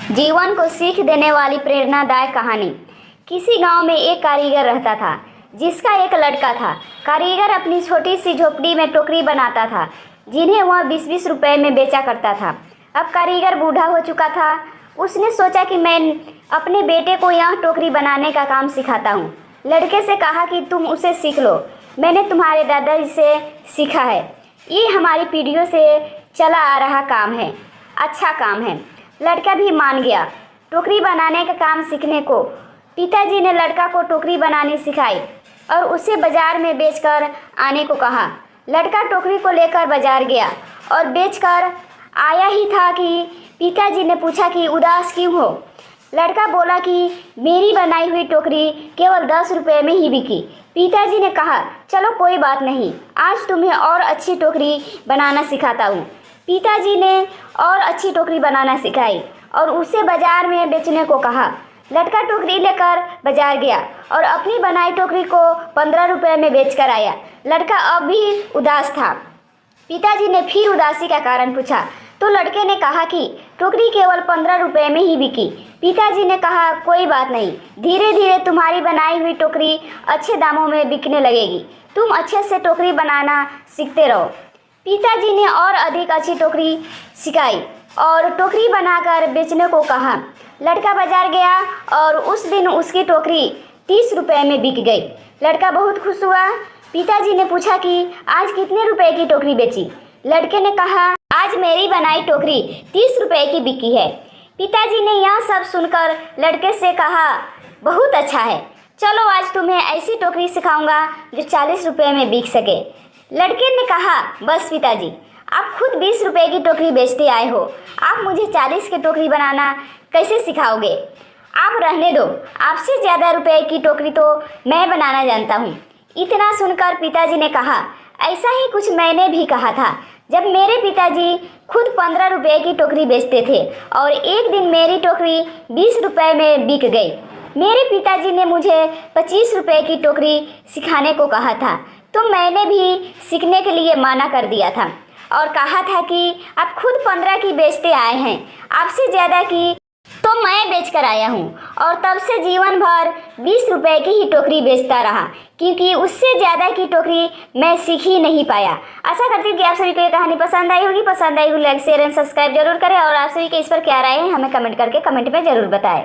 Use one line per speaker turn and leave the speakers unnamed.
जीवन को सीख देने वाली प्रेरणादायक कहानी। किसी गांव में एक कारीगर रहता था जिसका एक लड़का था। कारीगर अपनी छोटी सी झोपड़ी में टोकरी बनाता था जिन्हें वह 20-20 रुपए में बेचा करता था। अब कारीगर बूढ़ा हो चुका था। उसने सोचा कि मैं अपने बेटे को यह टोकरी बनाने का काम सिखाता हूँ। लड़के से कहा कि तुम उसे सीख लो, मैंने तुम्हारे दादाजी से सीखा है। ये हमारी पीढ़ियों से चला आ रहा काम है, अच्छा काम है। लड़का भी मान गया टोकरी बनाने का काम सीखने को। पिताजी ने लड़का को टोकरी बनानी सिखाई और उसे बाजार में बेचकर आने को कहा। लड़का टोकरी को लेकर बाजार गया और बेचकर आया ही था कि पिताजी ने पूछा कि उदास क्यों हो। लड़का बोला कि मेरी बनाई हुई टोकरी केवल 10 रुपये में ही बिकी। पिताजी ने कहा चलो कोई बात नहीं, आज तुम्हें और अच्छी टोकरी बनाना सिखाता हूँ। पिताजी ने और अच्छी टोकरी बनाना सिखाई और उसे बाजार में बेचने को कहा। लड़का टोकरी लेकर बाजार गया और अपनी बनाई टोकरी को 15 रुपये में बेचकर आया। लड़का अब भी उदास था। पिताजी ने फिर उदासी का कारण पूछा तो लड़के ने कहा कि टोकरी केवल 15 रुपये में ही बिकी। पिताजी ने कहा कोई बात नहीं, धीरे धीरे तुम्हारी बनाई हुई टोकरी अच्छे दामों में बिकने लगेगी। तुम अच्छे से टोकरी बनाना सीखते रहो। पिताजी ने और अधिक अच्छी टोकरी सिखाई और टोकरी बनाकर बेचने को कहा। लड़का बाजार गया और उस दिन उसकी टोकरी 30 रुपये में बिक गई। लड़का बहुत खुश हुआ। पिताजी ने पूछा कि आज कितने रुपए की टोकरी बेची। लड़के ने कहा आज मेरी बनाई टोकरी 30 रुपये की बिकी है। पिताजी ने यह सब सुनकर लड़के से कहा बहुत अच्छा है, चलो आज तुम्हें ऐसी टोकरी सिखाऊंगा जो 40 रुपये में बिक सके। लड़के ने कहा बस पिताजी, आप खुद 20 रुपये की टोकरी बेचते आए हो, आप मुझे 40 की टोकरी बनाना कैसे सिखाओगे? आप रहने दो, आपसे ज़्यादा रुपए की टोकरी तो मैं बनाना जानता हूँ। इतना सुनकर पिताजी ने कहा ऐसा ही कुछ मैंने भी कहा था जब मेरे पिताजी खुद 15 रुपये की टोकरी बेचते थे और एक दिन मेरी टोकरी 20 रुपये में बिक गई। मेरे पिताजी ने मुझे 25 रुपये की टोकरी सिखाने को कहा था तो मैंने भी सीखने के लिए मना कर दिया था और कहा था कि आप खुद 15 की बेचते आए हैं, आपसे ज़्यादा की तो मैं बेचकर आया हूँ। और तब से जीवन भर 20 रुपये की ही टोकरी बेचता रहा क्योंकि उससे ज़्यादा की टोकरी मैं सीख ही नहीं पाया। आशा करती हूँ कि आप सभी को ये कहानी पसंद आई होगी। पसंद आई हो लाइक शेयर एंड सब्सक्राइब जरूर करें और आप सभी के इस पर क्या राय है हमें कमेंट करके कमेंट में ज़रूर बताएं।